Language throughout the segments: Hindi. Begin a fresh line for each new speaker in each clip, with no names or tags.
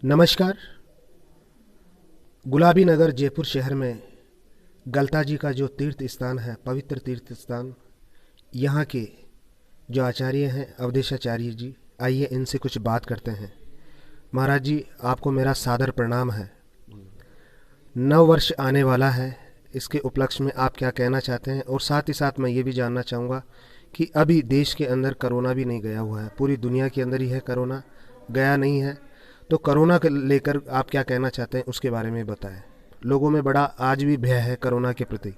नमस्कार। गुलाबी नगर जयपुर शहर में गलता जी का जो तीर्थ स्थान है, पवित्र तीर्थ स्थान, यहाँ के जो आचार्य हैं अवधेशाचार्य जी, आइए इनसे कुछ बात करते हैं। महाराज जी, आपको मेरा सादर प्रणाम है। नव वर्ष आने वाला है, इसके उपलक्ष्य में आप क्या कहना चाहते हैं? और साथ ही साथ मैं ये भी जानना चाहूँगा कि अभी देश के अंदर कोरोना भी नहीं गया हुआ है, पूरी दुनिया के अंदर ही है कोरोना, गया नहीं है। तो कोरोना को लेकर आप क्या कहना चाहते हैं, उसके बारे में बताएं। लोगों में बड़ा आज भी भय है कोरोना के प्रति।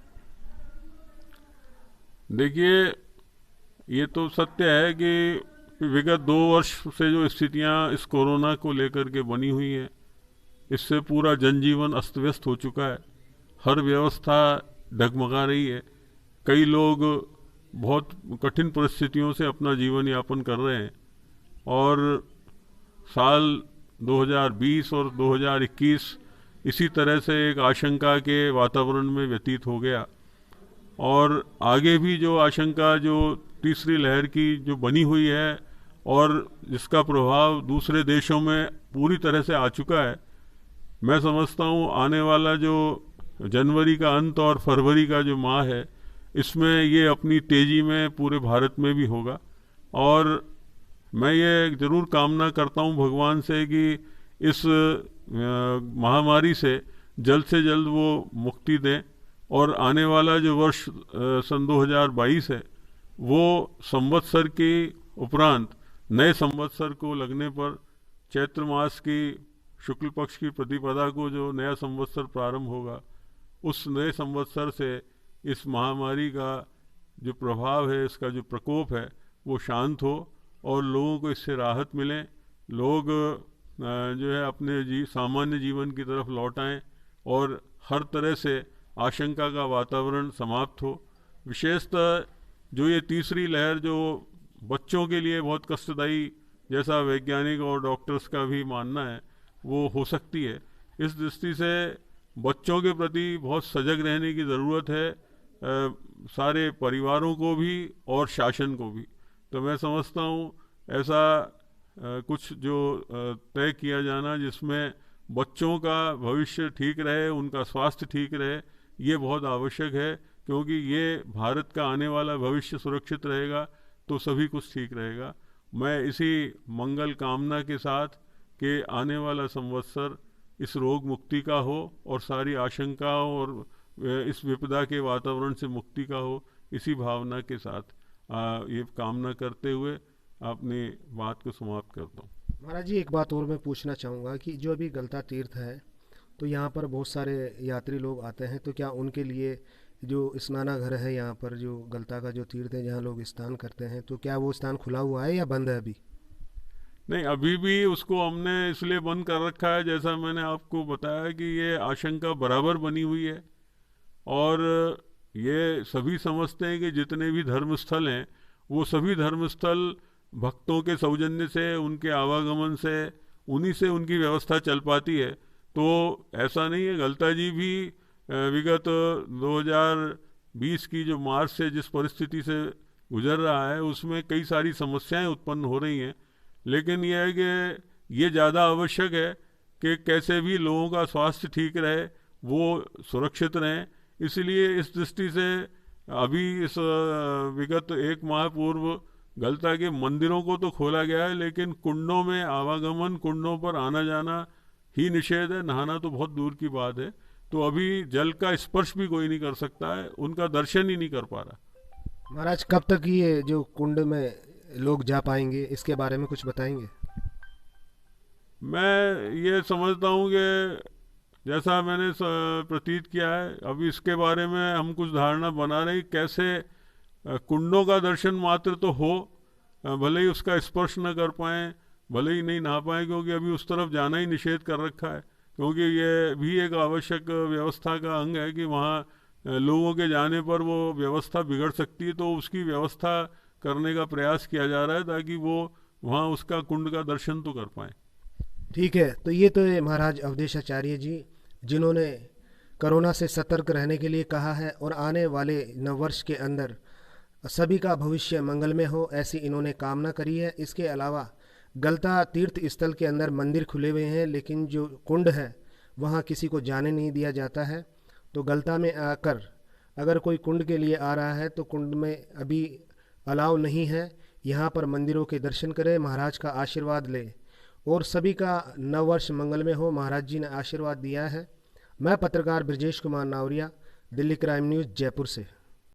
देखिए, ये तो सत्य है कि विगत 2 वर्ष से जो स्थितियां इस कोरोना को लेकर के बनी हुई हैं, इससे पूरा जनजीवन अस्त व्यस्त हो चुका है। हर व्यवस्था डगमगा रही है। कई लोग बहुत कठिन परिस्थितियों से अपना जीवन यापन कर रहे हैं। और साल 2020 और 2021 इसी तरह से एक आशंका के वातावरण में व्यतीत हो गया। और आगे भी जो आशंका जो तीसरी लहर की जो बनी हुई है और जिसका प्रभाव दूसरे देशों में पूरी तरह से आ चुका है, मैं समझता हूँ आने वाला जो जनवरी का अंत और फरवरी का जो माह है, इसमें ये अपनी तेजी में पूरे भारत में भी होगा। और मैं ये जरूर कामना करता हूँ भगवान से कि इस महामारी से जल्द वो मुक्ति दें और आने वाला जो वर्ष सन 2022 है, वो संवत्सर के उपरांत नए संवत्सर को लगने पर चैत्र मास की शुक्ल पक्ष की प्रतिपदा को जो नया संवत्सर प्रारंभ होगा, उस नए संवत्सर से इस महामारी का जो प्रभाव है, इसका जो प्रकोप है, वो शांत हो और लोगों को इससे राहत मिले। लोग जो है अपने सामान्य जीवन की तरफ लौट आएं और हर तरह से आशंका का वातावरण समाप्त हो। विशेषतः जो ये तीसरी लहर जो बच्चों के लिए बहुत कष्टदायी, जैसा वैज्ञानिक और डॉक्टर्स का भी मानना है, वो हो सकती है। इस दृष्टि से बच्चों के प्रति बहुत सजग रहने की ज़रूरत है, सारे परिवारों को भी और शासन को भी। तो मैं समझता हूँ ऐसा कुछ जो तय किया जाना जिसमें बच्चों का भविष्य ठीक रहे, उनका स्वास्थ्य ठीक रहे, ये बहुत आवश्यक है। क्योंकि ये भारत का आने वाला भविष्य सुरक्षित रहेगा तो सभी कुछ ठीक रहेगा। मैं इसी मंगल कामना के साथ कि आने वाला संवत्सर इस रोग मुक्ति का हो और सारी आशंकाओं और इस विपदा के वातावरण से मुक्ति का हो, इसी भावना के साथ ये कामना करते हुए अपनी बात को समाप्त करता हूँ।
महाराज जी, एक बात और मैं पूछना चाहूँगा कि जो अभी गलता तीर्थ है, तो यहाँ पर बहुत सारे यात्री लोग आते हैं, तो क्या उनके लिए जो स्नानाघर है यहाँ पर, जो गलता का जो तीर्थ है जहाँ लोग स्नान करते हैं, तो क्या वो स्थान खुला हुआ है या बंद है अभी?
नहीं, अभी भी उसको हमने इसलिए बंद कर रखा है, जैसा मैंने आपको बताया कि ये आशंका बराबर बनी हुई है। और ये सभी समझते हैं कि जितने भी धर्मस्थल हैं, वो सभी धर्मस्थल भक्तों के सौजन्य से, उनके आवागमन से, उन्हीं से उनकी व्यवस्था चल पाती है। तो ऐसा नहीं है। गलता जी भी विगत 2020 की जो मार्च से जिस परिस्थिति से गुजर रहा है, उसमें कई सारी समस्याएं उत्पन्न हो रही हैं। लेकिन यह है कि ये ज़्यादा आवश्यक है कि कैसे भी लोगों का स्वास्थ्य ठीक रहे, वो सुरक्षित रहें। इसलिए इस दृष्टि से अभी इस विगत 1 माह पूर्व गलता के मंदिरों को तो खोला गया है, लेकिन कुंडों में आवागमन, कुंडों पर आना जाना ही निषेध है। नहाना तो बहुत दूर की बात है। तो अभी जल का स्पर्श भी कोई नहीं कर सकता है, उनका दर्शन ही नहीं कर पा रहा।
महाराज, कब तक ये जो कुंड में लोग जा पाएंगे, इसके बारे में कुछ बताएंगे?
मैं ये समझता हूँ कि जैसा मैंने प्रतीत किया है, अभी इसके बारे में हम कुछ धारणा बना रहे हैं कैसे कुंडों का दर्शन मात्र तो हो, भले ही उसका स्पर्श न कर पाएँ, भले ही नहीं नहा पाएँ, क्योंकि अभी उस तरफ जाना ही निषेध कर रखा है। क्योंकि ये भी एक आवश्यक व्यवस्था का अंग है कि वहाँ लोगों के जाने पर वो व्यवस्था बिगड़ सकती है। तो उसकी व्यवस्था करने का प्रयास किया जा रहा है ताकि वो वहाँ उसका कुंड का दर्शन तो कर पाएँ।
ठीक है, तो ये तो है महाराज अवधेशाचार्य जी, जिन्होंने कोरोना से सतर्क रहने के लिए कहा है और आने वाले नववर्ष के अंदर सभी का भविष्य मंगलमय हो, ऐसी इन्होंने कामना करी है। इसके अलावा गलता तीर्थ स्थल के अंदर मंदिर खुले हुए हैं, लेकिन जो कुंड है वहाँ किसी को जाने नहीं दिया जाता है। तो गलता में आकर अगर कोई कुंड के लिए आ रहा है तो कुंड में अभी अलाउ नहीं है। यहाँ पर मंदिरों के दर्शन करें, महाराज का आशीर्वाद लें और सभी का नव वर्ष मंगलमय हो, महाराज जी ने आशीर्वाद दिया है। मैं पत्रकार ब्रजेश कुमार नावरिया, दिल्ली क्राइम न्यूज़, जयपुर से।